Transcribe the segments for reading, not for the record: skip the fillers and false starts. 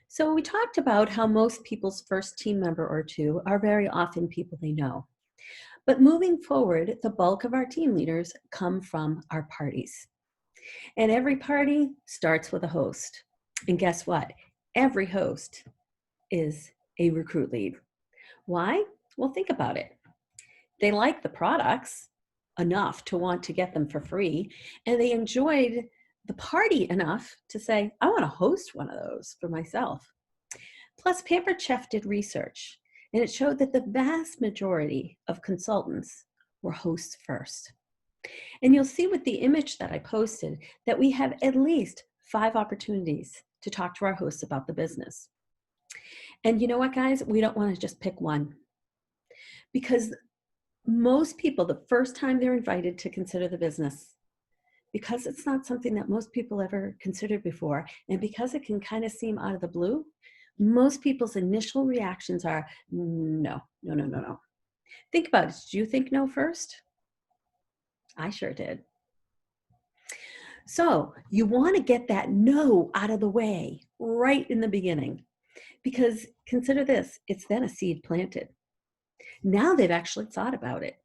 So we talked about how most people's first team member or two are very often people they know. But moving forward, the bulk of our team leaders come from our parties. And every party starts with a host. And guess what? Every host is a recruit lead. Why? Well, think about it. They like the products enough to want to get them for free, and they enjoyed the party enough to say, I want to host one of those for myself. Plus, Pampered Chef did research, and it showed that the vast majority of consultants were hosts first. And you'll see with the image that I posted that we have at least 5 opportunities to talk to our hosts about the business. And you know what, guys? We don't want to just pick one, because most people, the first time they're invited to consider the business, because it's not something that most people ever considered before, and because it can kind of seem out of the blue, most people's initial reactions are no, no, no, no, no. Think about it. Did you think no first? I sure did. So you want to get that no out of the way right in the beginning, because consider this, it's then a seed planted. Now they've actually thought about it.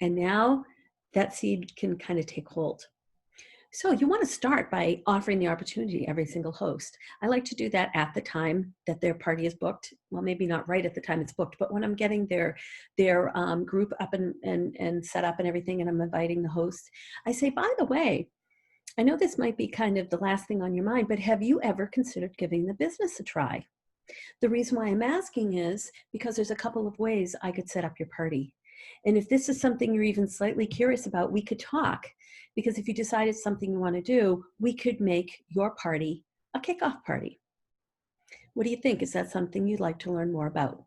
And now that seed can kind of take hold. So you want to start by offering the opportunity to every single host. I like to do that at the time that their party is booked. Well, maybe not right at the time it's booked, but when I'm getting their group up and set up and everything, and I'm inviting the host, I say, by the way, I know this might be kind of the last thing on your mind, but have you ever considered giving the business a try? The reason why I'm asking is because there's a couple of ways I could set up your party. And if this is something you're even slightly curious about, we could talk. Because if you decide it's something you want to do, we could make your party a kickoff party. What do you think? Is that something you'd like to learn more about?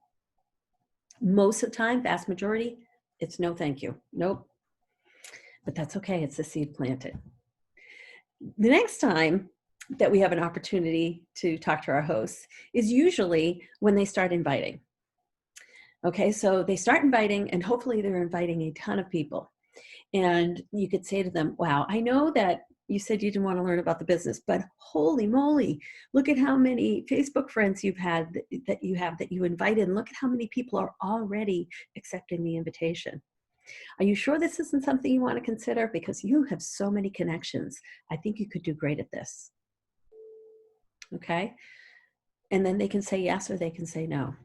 Most of the time, vast majority, it's no thank you. Nope. But that's okay. It's the seed planted. The next time that we have an opportunity to talk to our hosts is usually when they start inviting. Okay, so they start inviting, and hopefully they're inviting a ton of people. And you could say to them, wow, I know that you said you didn't want to learn about the business, but holy moly, look at how many Facebook friends you've had that you invited, and look at how many people are already accepting the invitation. Are you sure this isn't something you want to consider? Because you have so many connections. I think you could do great at this. Okay. And then they can say yes or they can say no.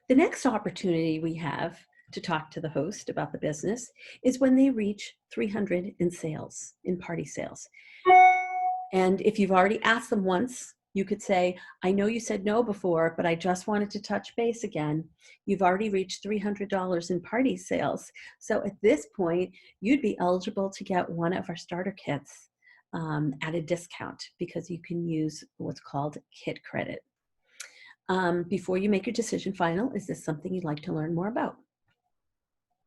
The next opportunity we have to talk to the host about the business is when they reach 300 in sales, in party sales. And if you've already asked them once, you could say, I know you said no before, but I just wanted to touch base again. You've already reached $300 in party sales. So at this point, you'd be eligible to get one of our starter kits at a discount, because you can use what's called kit credit. Before you make your decision final, is this something you'd like to learn more about?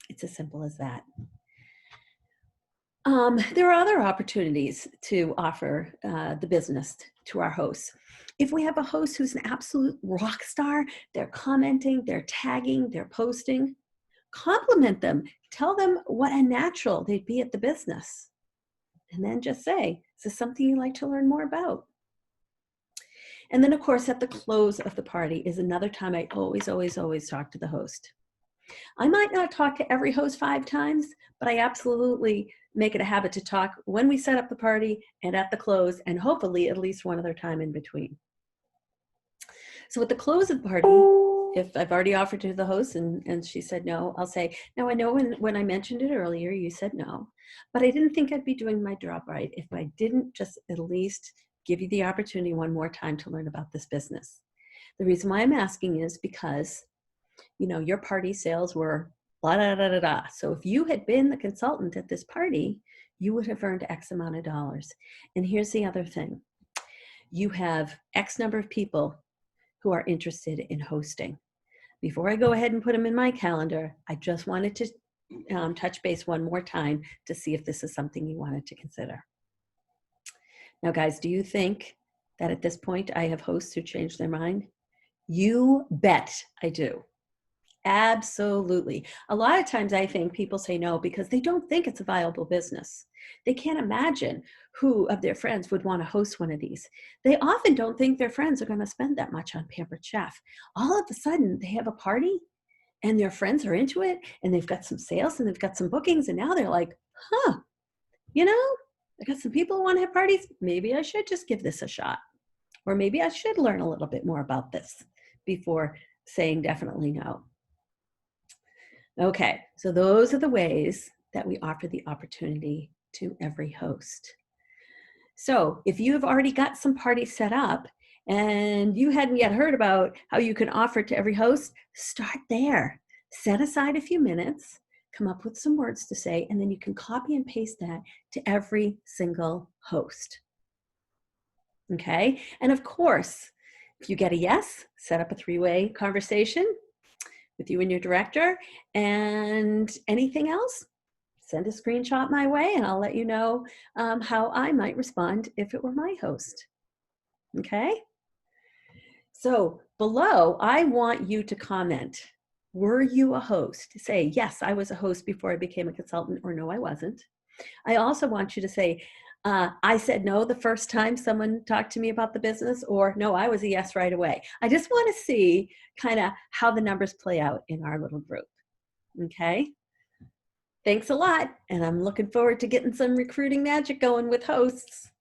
It's as simple as that. There are other opportunities to offer the business to our hosts. If we have a host who's an absolute rock star, they're commenting, they're tagging, they're posting, compliment them. Tell them what a natural they'd be at the business. And then just say, is this something you'd like to learn more about? And then, of course, at the close of the party is another time I always, always, always talk to the host. I might not talk to every host 5 times, but I absolutely make it a habit to talk when we set up the party and at the close, and hopefully at least one other time in between. So at the close of the party, if I've already offered to the host and she said no, I'll say, now I know when I mentioned it earlier, you said no, but I didn't think I'd be doing my job right if I didn't just at least give you the opportunity one more time to learn about this business. The reason why I'm asking is because, you know, your party sales were blah, da, da, da, da. So if you had been the consultant at this party, you would have earned X amount of dollars. And here's the other thing. You have X number of people who are interested in hosting. Before I go ahead and put them in my calendar, I just wanted to touch base one more time to see if this is something you wanted to consider. Now, guys, do you think that at this point I have hosts who change their mind? You bet I do. Absolutely. A lot of times I think people say no because they don't think it's a viable business. They can't imagine who of their friends would want to host one of these. They often don't think their friends are going to spend that much on Pampered Chef. All of a sudden, they have a party and their friends are into it and they've got some sales and they've got some bookings. And now they're like, huh, you know, I got some people who want to have parties. Maybe I should just give this a shot. Or maybe I should learn a little bit more about this before saying definitely no. Okay, so those are the ways that we offer the opportunity to every host. So if you've already got some parties set up and you hadn't yet heard about how you can offer to every host, start there. Set aside a few minutes, come up with some words to say, and then you can copy and paste that to every single host. Okay, and of course, if you get a yes, set up a three-way conversation with you and your director. And anything else, send a screenshot my way and I'll let you know how I might respond if it were my host. Okay? So below, I want you to comment. Were you a host? Say, yes, I was a host before I became a consultant, or no, I wasn't. I also want you to say, I said no the first time someone talked to me about the business, or no, I was a yes right away. I just want to see kind of how the numbers play out in our little group. Okay? Thanks a lot, and I'm looking forward to getting some recruiting magic going with hosts.